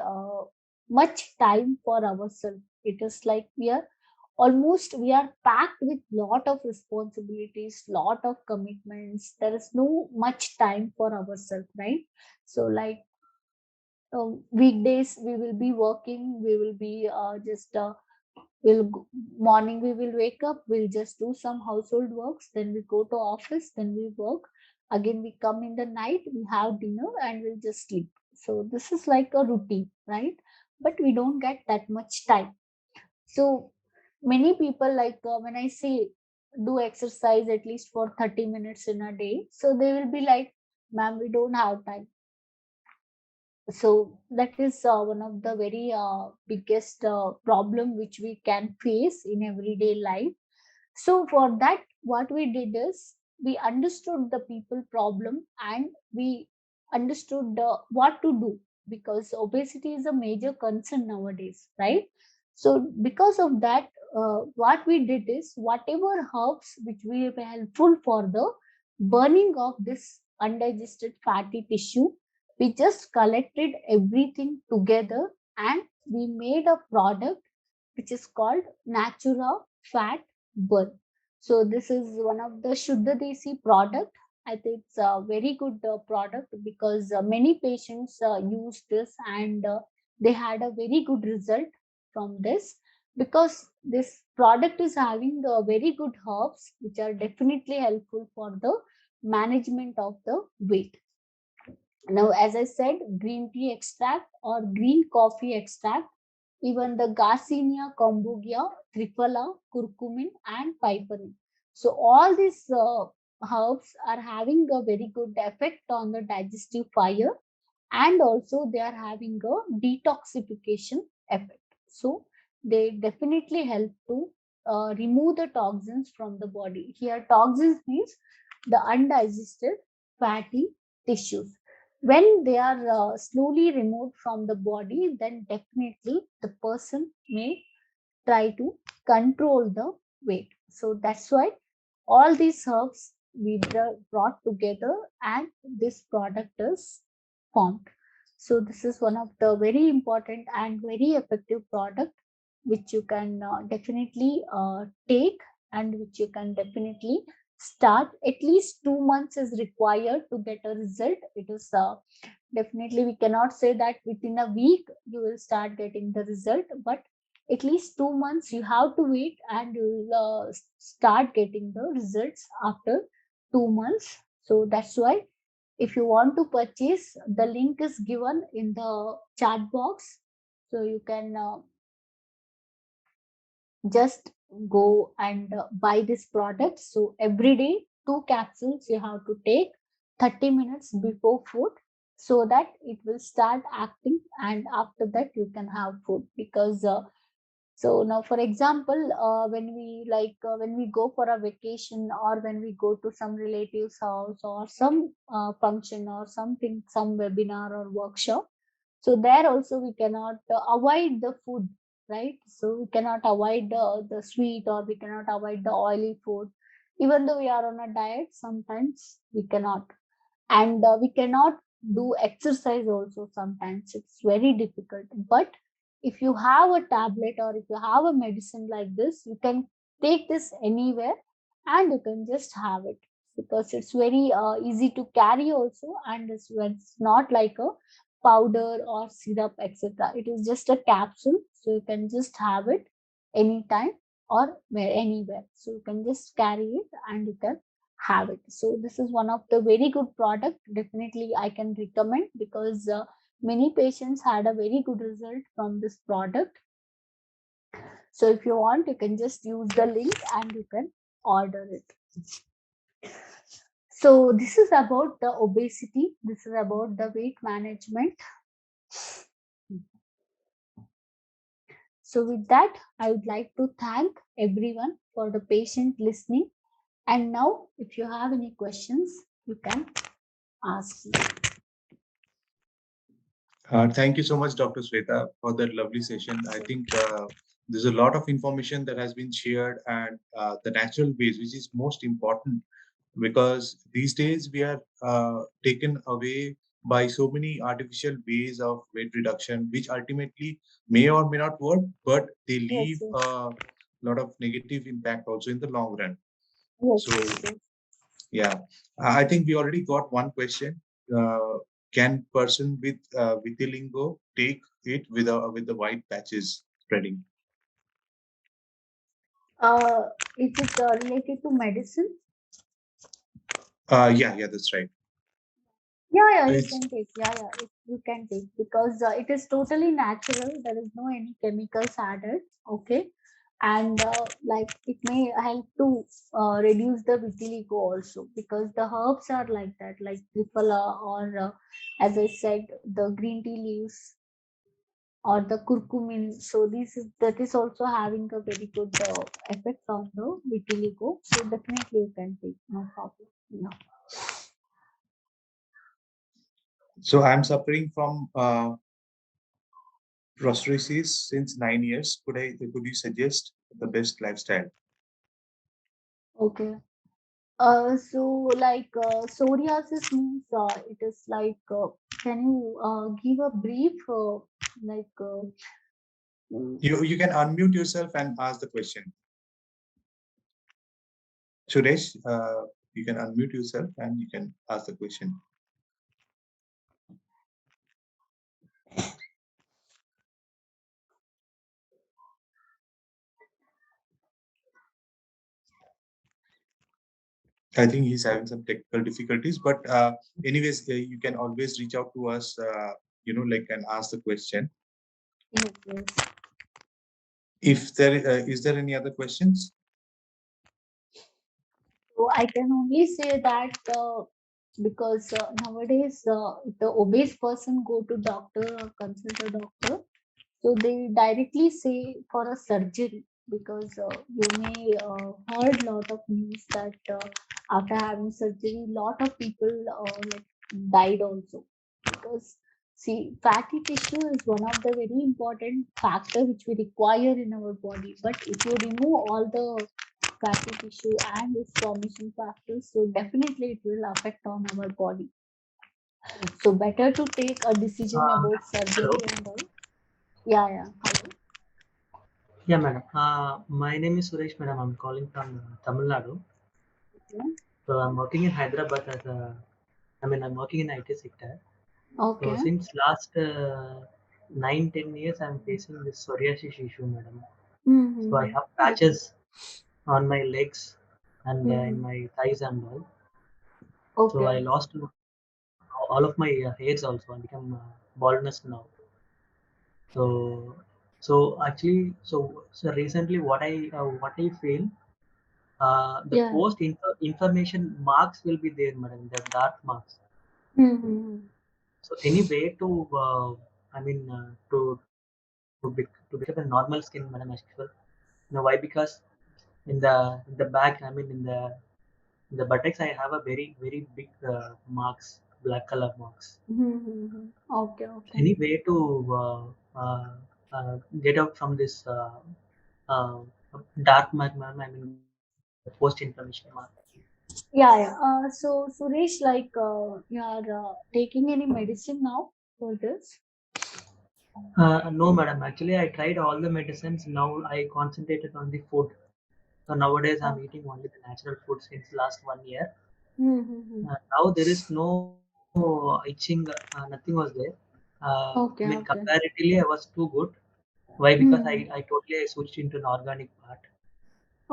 much time for ourselves. It is like we are almost we are packed with lot of responsibilities, lot of commitments. There is no much time for ourselves, right? So like weekdays we will be working, we will be just we'll morning we will wake up, we'll just do some household works, then we go to office, then we work again, we come in the night, we have dinner, and we'll just sleep. So this is like a routine, right? But we don't get that much time. So many people, like when I say do exercise at least for 30 minutes in a day, so they will be like, ma'am, we don't have time. So that is one of the very biggest problem which we can face in everyday life. So for that, what we did is we understood the people problem, and we understood what to do, because obesity is a major concern nowadays, right? So because of that, what we did is whatever herbs which will be helpful for the burning of this undigested fatty tissue, we just collected everything together, and we made a product which is called Natura Fat Burn. So this is one of the Shuddha Desi product. I think it's a very good product, because many patients use this, and they had a very good result from this, because this product is having very good herbs which are definitely helpful for the management of the weight. Now, as I said, green tea extract or green coffee extract, even the Garcinia kombucha, triphala, curcumin, and piperine. So all these herbs are having a very good effect on the digestive fire, and also they are having a detoxification effect. So they definitely help to remove the toxins from the body. Here, toxins means the undigested fatty tissues. When they are slowly removed from the body, then definitely the person may try to control the weight. So that's why all these herbs we brought together, and this product is formed. So this is one of the very important and very effective product which you can definitely take, and which you can definitely start. At least 2 months is required to get a result. It is definitely, we cannot say that within a week you will start getting the result, but at least 2 months you have to wait, and you will start getting the results after 2 months. So that's why, if you want to purchase, the link is given in the chat box. So you can just go and buy this product. So every day, 2 capsules you have to take 30 minutes before food, so that it will start acting, and after that you can have food. Because so now, for example, when we go for a vacation, or when we go to some relative's house, or some function, or something, some webinar or workshop, so there also we cannot avoid the food, right? So we cannot avoid the sweet, or we cannot avoid the oily food. Even though we are on a diet, sometimes we cannot, and we cannot do exercise also. Sometimes it's very difficult, but if you have a tablet, or if you have a medicine like this, you can take this anywhere, and you can just have it, because it's very easy to carry also, and it's not like a powder or syrup, etc. It is just a capsule, so you can just have it anytime or anywhere. So you can just carry it, and you can have it. So this is one of the very good product. Definitely I can recommend, because many patients had a very good result from this product. So if you want, you can just use the link, and you can order it. So this is about the obesity. This is about the weight management. So with that, I would like to thank everyone for the patient listening. And now, if you have any questions, you can ask me. Thank you so much, Dr. Shweta, for that lovely session. I think there's a lot of information that has been shared, and the natural ways, which is most important, because these days we are taken away by so many artificial ways of weight reduction, which ultimately may or may not work, but they Yes, leave yes. lot of negative impact also in the long run. Yes, So yes, yes. yeah, I think we already got one question. Uh, can person with vitiligo take it with the white patches spreading? Is it related to medicine? Yeah, that's right. Yeah, yeah, you It's can take. Yeah, yeah, you can take because it is totally natural. There is no any chemicals added. Okay, and like it may help to reduce the vitiligo also because the herbs are like that, like triphala or as I said, the green tea leaves or the curcumin. So this is that is also having a very good effect on the vitiligo. So definitely you can take, no problem. Yeah. so I'm suffering from psoriasis since 9 years. Could you suggest the best lifestyle? Okay. So like psoriasis means it is like can you give a brief like mm, You can unmute yourself and ask the question. Suresh, you can unmute yourself and you can ask the question. I think he's having some technical difficulties, but anyways, you can always reach out to us, like and ask the question. yes, yes. If there is there any other questions? So I can only say that because nowadays the obese person go to doctor or consult a doctor, so they directly say for a surgery because you may heard lot of news that after having surgery, lot of people like died also because see fatty tissue is one of the very important factor which we require in our body. But if you remove all the fatty tissue and its formation factors, so definitely it will affect on our body. So better to take a decision about surgery Hello. and all. Yeah, yeah. Hello. Yeah, madam. My name is Suresh, madam. I'm calling from Tamil Nadu. Okay. So I'm working in Hyderabad I'm working in IT sector. So Okay. since last 9, 10 years, I'm facing this psoriasis issue, madam. So I Mm-hmm. have Okay. patches on my legs and in Mm-hmm. my thighs and all. So Okay. I lost all of my hairs also. I become baldness now. So so recently what I feel the Yeah. information marks will be there, madam, the dark marks. Mm-hmm. So any way to to become a normal skin, madam, as usual. Why? Because in the back, in the buttocks, I have a very big marks, black color marks. Mm-hmm. Okay. Okay. Any way to get out from this uh, dark mark, ma'am? The post information mark. Yeah. Yeah. So Suresh, like, you are taking any medicine now for this? No, madam. Actually, I tried all the medicines. Now I concentrated on the food. So nowadays I'm Oh. eating only the natural food since last 1 year. Mm-hmm. Now there is no itching. Nothing was there. Okay. Okay. Comparatively, I was too good. Why? Because Mm-hmm. I totally switched into an organic part.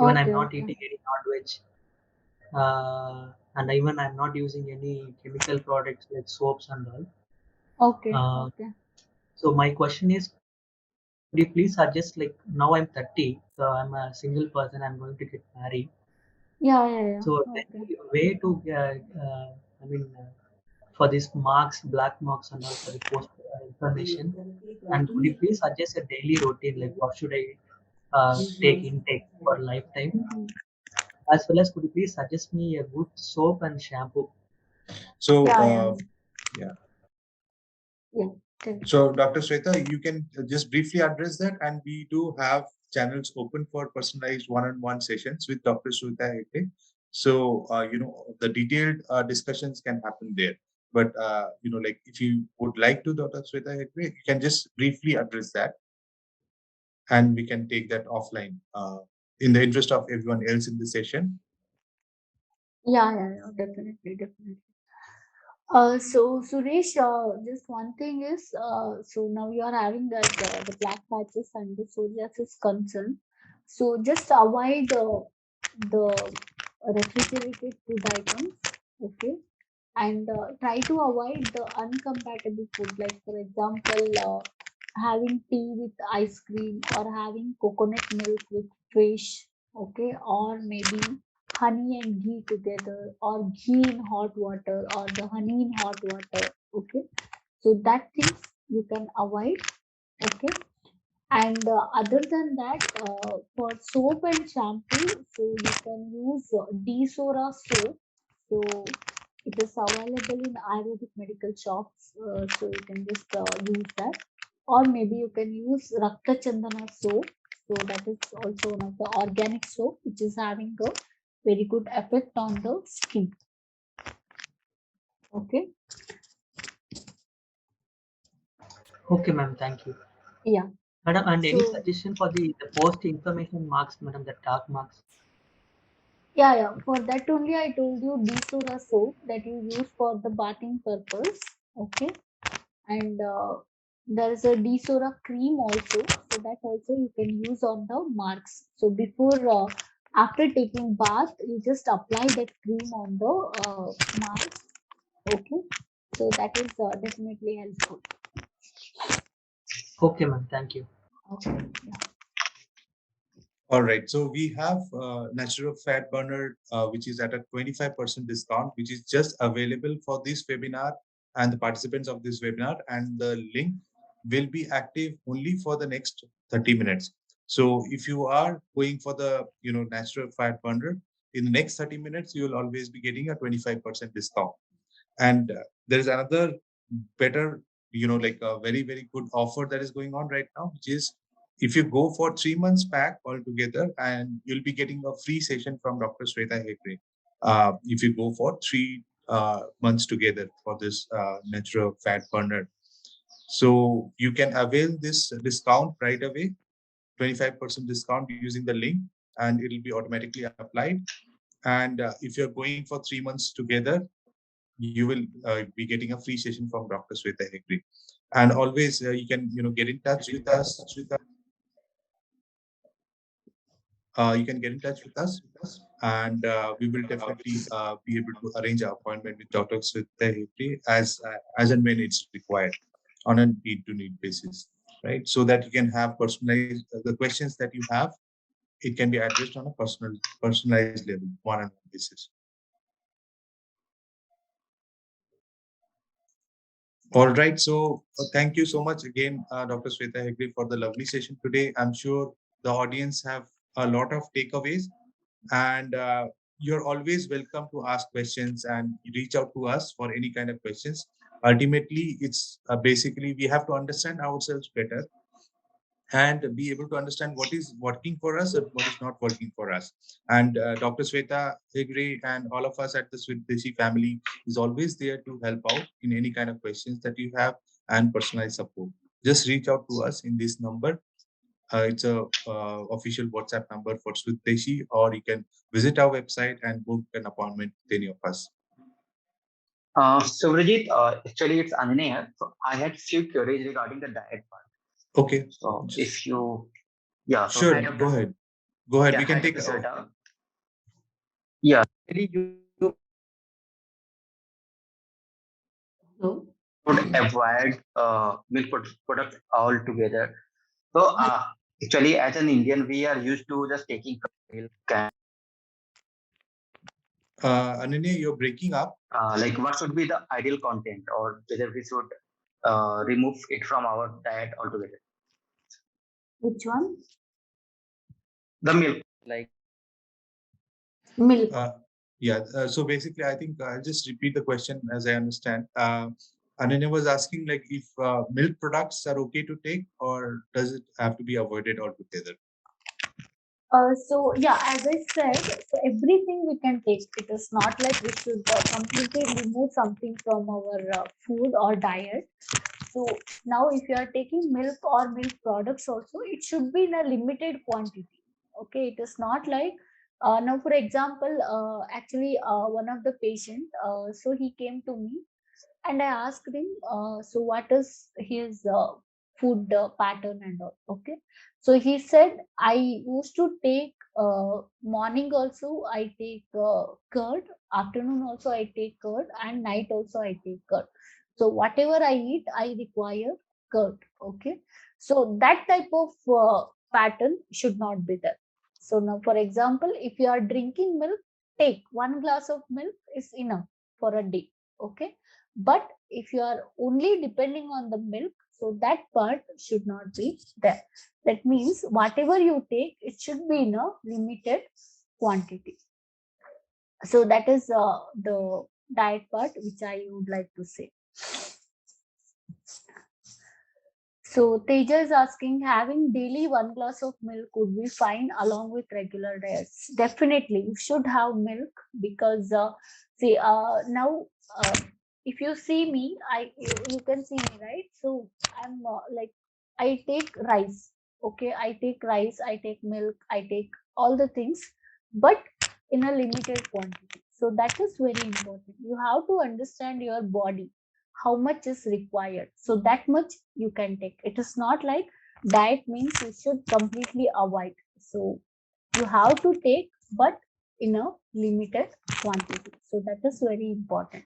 Even I'm Okay. not Okay. eating any non-veg, and even I'm not using any chemical products like soaps and all. Okay. Uh, Okay. so my question is, could you please suggest, like, now I'm 30, so I'm a single person. I'm going to get married. Yeah. Yeah. So Yeah. any Okay. way to I mean for these marks, black marks and all for the post information. And could you please suggest a daily routine, like what should I take intake for lifetime? Mhm. As well as could you please suggest me a good soap and shampoo? So Yeah. Yeah. yeah. Yeah. Okay. So, Dr. Shweta, you can just briefly address that, and we do have channels open for personalized one-on-one sessions with Dr. Shweta Hegde. So, the detailed discussions can happen there. But like if you would like to, Dr. Shweta Hegde, you can just briefly address that, and we can take that offline. in the interest of everyone else in the session. Yeah, definitely, definitely. So Suresh, just one thing is, so now you are having that the black patches and the psoriasis concern. So just avoid the refrigerated food items, okay, and try to avoid the uncompatible food, like for example, having tea with ice cream or having coconut milk with fish, okay, or maybe honey and ghee together, or ghee in hot water, or the honey in hot water, okay. So that things you can avoid, okay. And other than that, for soap and shampoo, so you can use D-Sora soap. So it is available in Ayurvedic medical shops. So you can just use that. Or maybe you can use Rakta Chandana soap. So that is also one of the organic soap which is having a very good effect on the skin. Okay. Okay, ma'am. Thank you. Yeah. Madam, and any So suggestion for the post-inflammation marks, madam, the dark marks? yeah. For that only I told you D-Sora soap that you use for the bathing purpose. Okay. And there is a Desora cream also, so that also you can use on the marks. So before after taking bath you just apply that cream on the marks, okay. So that is definitely helpful. Okay, ma'am. Thank you. Okay, yeah. All right. So we have natural fat burner, which is at a 25% discount, which is just available for this webinar and the participants of this webinar. And the link will be active only for the next 30 minutes. So if you are going for the natural fat burner, in the next 30 minutes, you will always be getting a 25% discount. And there is another better, like a very, very good offer that is going on right now, which is if you go for 3 months pack altogether, and you'll be getting a free session from Dr. Shweta Hegde. If you go for 3 months together for this natural fat burner. So you can avail this discount right away, 25% discount using the link, and it'll be automatically applied. And if you're going for 3 months together, you will be getting a free session from Dr. Shweta Hegde. And always you can get in touch with us. You can get in touch with us, and we will definitely be able to arrange an appointment with Dr. Shweta Hegde as and when it's required on a need-to-need basis, right? So that you can have personalized the questions that you have. It can be addressed on a personalized level, one-on-one basis. All right. So thank you so much again, Dr. Shweta Hegde, for the lovely session today. I'm sure the audience have a lot of takeaways, and you're always welcome to ask questions and reach out to us for any kind of questions. Ultimately, it's basically we have to understand ourselves better and be able to understand what is working for us and what is not working for us. And Dr. Shweta Hegde and all of us at the Swedeshi family is always there to help out in any kind of questions that you have and personalized support. Just reach out to us in this number. It's a official WhatsApp number for Swedeshi, or you can visit our website and book an appointment with any of us. So Vijit, actually it's Anine here. So I had few queries regarding the diet part. Okay. So if you, yeah, so Sure. hi Go Dr. ahead. Go ahead. Yeah, We hi can Dr. take. Shweta. Yeah, actually you So would avoid product altogether. So actually as an Indian, we are used to just taking milk and Ananya, you're breaking up. like what should be the ideal content, or whether we should remove it from our diet altogether. which one? The milk, like Milk. Uh, yeah. So basically, I think I'll just repeat the question as I understand. Ananya was asking like if milk products are okay to take, or does it have to be avoided altogether? So yeah, as I said, so everything we can take. It is not like we should completely remove something from our food or diet. So now, if you are taking milk or milk products, also it should be in a limited quantity. Okay, it is not like now, for example, actually, one of the patient, so he came to me and I asked him, so what is his food pattern and all. Okay, so he said, I used to take morning also I take curd, afternoon also I take curd, and night also I take curd. So whatever I eat, I require curd. Okay, so that type of pattern should not be there. So now, for example, if you are drinking milk, take 1 glass of milk is enough for a day. Okay, but if you are only depending on the milk, so that part should not be there. That means whatever you take, it should be in a limited quantity. So that is the diet part which I would like to say. So Teja is asking, having daily 1 glass of milk would be fine along with regular diets. Definitely, you should have milk because see now if you see me, you can see me, right? So I'm like I take rice. Okay, I take rice, I take milk, I take all the things, but in a limited quantity. So that is very important. You have to understand your body how much is required, so that much you can take. It is not like diet means you should completely avoid. So you have to take, but in a limited quantity. So that is very important.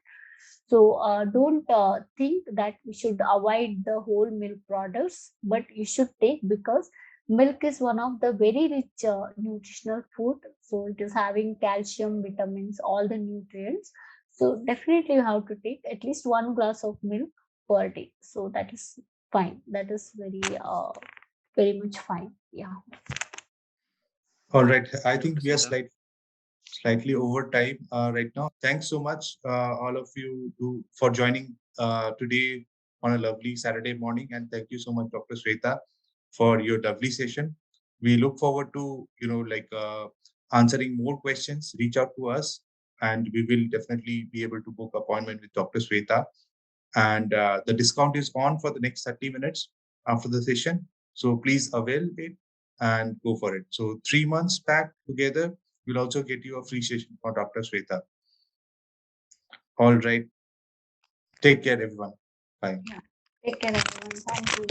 So don't think that we should avoid the whole milk products, but you should take because milk is one of the very rich nutritional food. So it is having calcium, vitamins, all the nutrients. So definitely you have to take at least 1 glass of milk per day. So that is fine. That is very much fine. Yeah. All right. I Dr. think we are Shweta. slightly over time right now. Thanks so much, all of you, for joining today on a lovely Saturday morning. And thank you so much, Dr. Shweta, for your lovely session. We look forward to, answering more questions. Reach out to us, and we will definitely be able to book appointment with Dr. Shweta. And the discount is on for the next 30 minutes after the session. So please avail it and go for it. So 3 months pack together will also get you a free session for Dr. Shweta. All right. Take care, everyone. Bye. Yeah. Take care, everyone. Thank you.